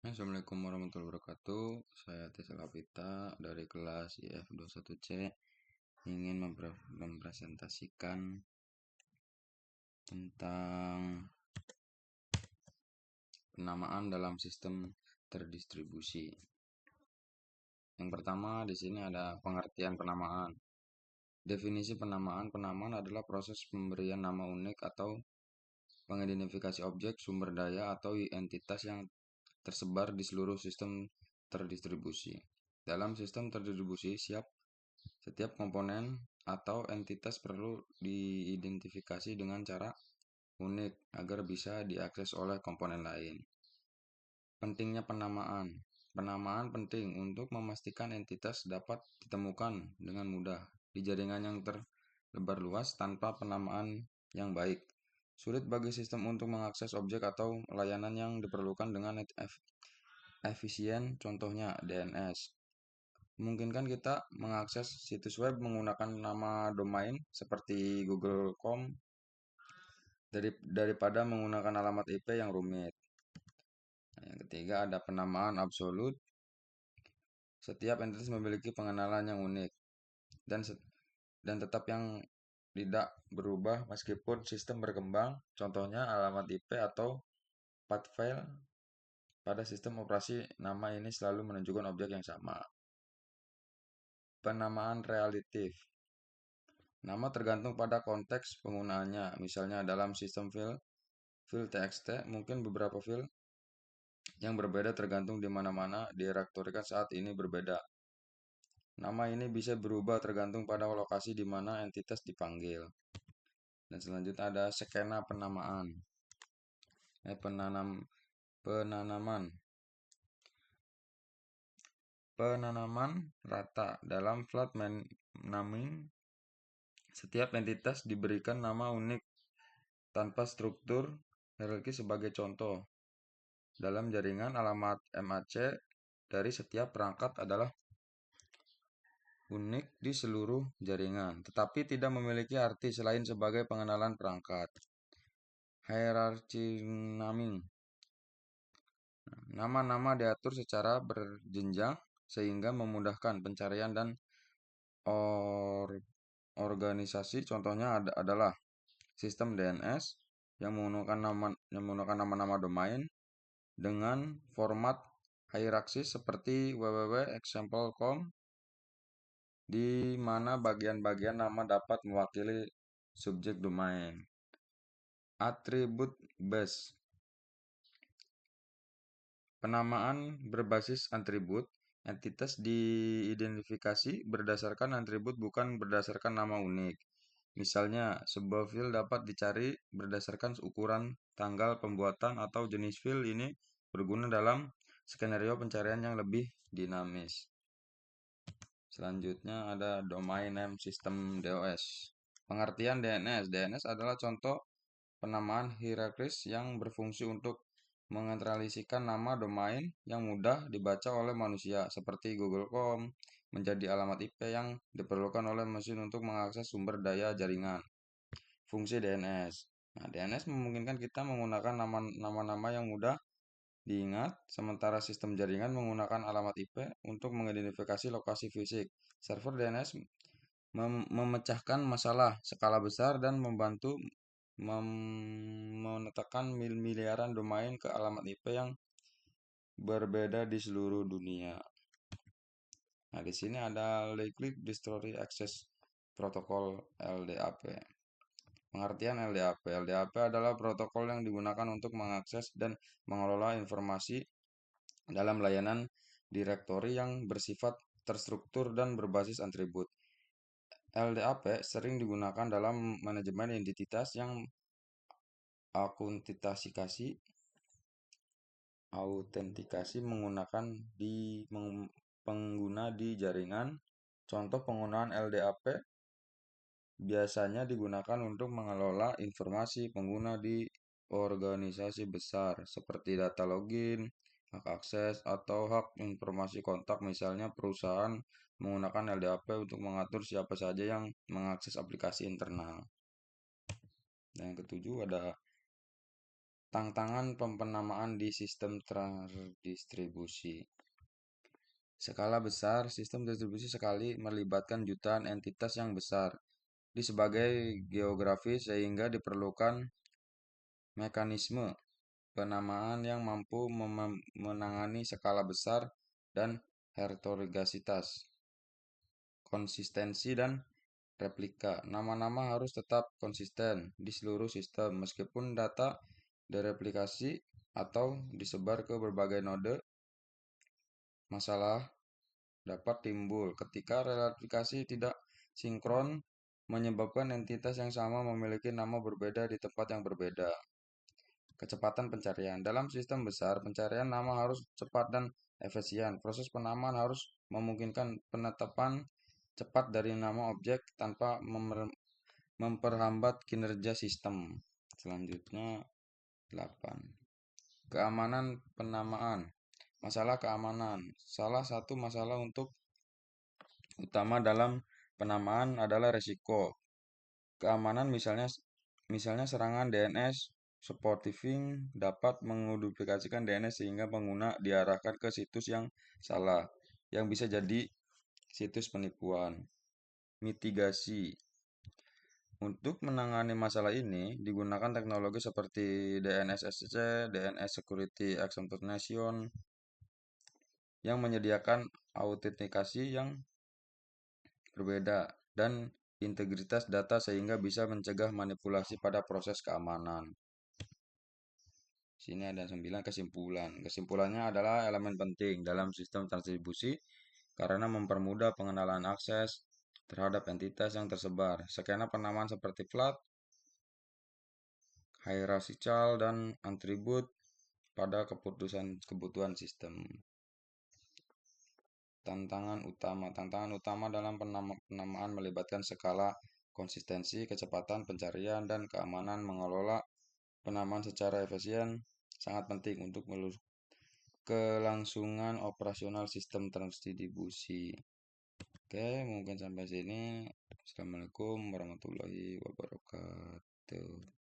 Assalamualaikum warahmatullahi wabarakatuh. Saya Tessa Kapita dari kelas IF21C ingin mempresentasikan tentang penamaan dalam sistem terdistribusi. Yang pertama di sini ada pengertian penamaan. Definisi penamaan. Penamaan adalah proses pemberian nama unik atau mengidentifikasi objek, sumber daya, atau entitas yang tersebar di seluruh sistem terdistribusi. Dalam sistem terdistribusi, setiap komponen atau entitas perlu diidentifikasi dengan cara unik agar bisa diakses oleh komponen lain. Pentingnya penamaan. Penamaan penting untuk memastikan entitas dapat ditemukan dengan mudah di jaringan yang tersebar luas. Tanpa penamaan yang baik, sulit bagi sistem untuk mengakses objek atau layanan yang diperlukan dengan efisien. Contohnya DNS memungkinkan kita mengakses situs web menggunakan nama domain seperti Google.com daripada menggunakan alamat IP yang rumit. Yang ketiga ada penamaan absolut. Setiap entitas memiliki pengenalan yang unik dan tetap yang tidak berubah meskipun sistem berkembang. Contohnya alamat IP atau path file. Pada sistem operasi, nama ini selalu menunjukkan objek yang sama. Penamaan relatif. Nama tergantung pada konteks penggunaannya. Misalnya dalam sistem file txt, mungkin beberapa file yang berbeda tergantung di mana-mana direktorikan saat ini berbeda. Nama ini bisa berubah tergantung pada lokasi di mana entitas dipanggil. Dan selanjutnya ada skema penamaan. Penanaman rata. Dalam flat naming, setiap entitas diberikan nama unik tanpa struktur hierarki. Sebagai contoh, dalam jaringan alamat MAC dari setiap perangkat adalah unik di seluruh jaringan, tetapi tidak memiliki arti selain sebagai pengenalan perangkat. Hierarchy naming. Nama-nama diatur secara berjenjang sehingga memudahkan pencarian dan organisasi. Contohnya adalah sistem DNS yang menggunakan nama-nama domain dengan format hierarkis seperti www.example.com, di mana bagian-bagian nama dapat mewakili subjek domain. Atribut base. Penamaan berbasis atribut. Entitas diidentifikasi berdasarkan atribut, bukan berdasarkan nama unik. Misalnya, sebuah file dapat dicari berdasarkan ukuran, tanggal pembuatan, atau jenis file. Ini berguna dalam skenario pencarian yang lebih dinamis. Selanjutnya ada domain name system DOS. Pengertian DNS. DNS adalah contoh penamaan hierarkis yang berfungsi untuk mengeneralisasikan nama domain yang mudah dibaca oleh manusia seperti Google.com menjadi alamat IP yang diperlukan oleh mesin untuk mengakses sumber daya jaringan. Fungsi DNS. DNS memungkinkan kita menggunakan nama-nama yang mudah diingat, sementara sistem jaringan menggunakan alamat IP untuk mengidentifikasi lokasi fisik. Server DNS memecahkan masalah skala besar dan membantu menetapkan miliaran domain ke alamat IP yang berbeda di seluruh dunia. Nah, di sini ada Likely Distributed Access Protocol LDAP. Pengertian LDAP. LDAP adalah protokol yang digunakan untuk mengakses dan mengelola informasi dalam layanan direktori yang bersifat terstruktur dan berbasis atribut. LDAP sering digunakan dalam manajemen identitas yang autentikasi menggunakan pengguna di jaringan. Contoh penggunaan LDAP biasanya digunakan untuk mengelola informasi pengguna di organisasi besar seperti data login, hak akses, atau hak informasi kontak. Misalnya perusahaan menggunakan LDAP untuk mengatur siapa saja yang mengakses aplikasi internal. Dan yang ketujuh ada Tantangan penamaan di sistem terdistribusi. Skala besar, sistem distribusi sekali melibatkan jutaan entitas yang besar di sebagai geografi sehingga diperlukan mekanisme penamaan yang mampu menangani skala besar dan heterogenitas, konsistensi dan replika. Nama-nama harus tetap konsisten di seluruh sistem meskipun data direplikasi atau disebar ke berbagai node. Masalah dapat timbul ketika replikasi tidak sinkron, menyebabkan entitas yang sama memiliki nama berbeda di tempat yang berbeda. Kecepatan pencarian. Dalam sistem besar, pencarian nama harus cepat dan efisien. Proses penamaan harus memungkinkan penetapan cepat dari nama objek tanpa memperhambat kinerja sistem. Selanjutnya 8. Keamanan penamaan. Masalah keamanan. Salah satu masalah utama dalam penamaan adalah resiko keamanan, misalnya serangan DNS. Spotifying dapat menguduplikasikan DNS sehingga pengguna diarahkan ke situs yang salah, yang bisa jadi situs penipuan. Mitigasi. Untuk menangani masalah ini, digunakan teknologi seperti DNSSC, DNS Security Examination, yang menyediakan autentikasi yang berbeda dan integritas data sehingga bisa mencegah manipulasi pada proses keamanan. Sini ada 9 kesimpulan. Kesimpulannya adalah elemen penting dalam sistem distribusi karena mempermudah pengenalan akses terhadap entitas yang tersebar. Skema penamaan seperti flat, hierarchical, dan atribut pada kebutuhan sistem. Tantangan utama dalam penamaan melibatkan skala, konsistensi, kecepatan pencarian, dan keamanan. Mengelola penamaan secara efisien sangat penting untuk kelangsungan operasional sistem distribusi. Oke, mungkin sampai sini. Assalamualaikum warahmatullahi wabarakatuh.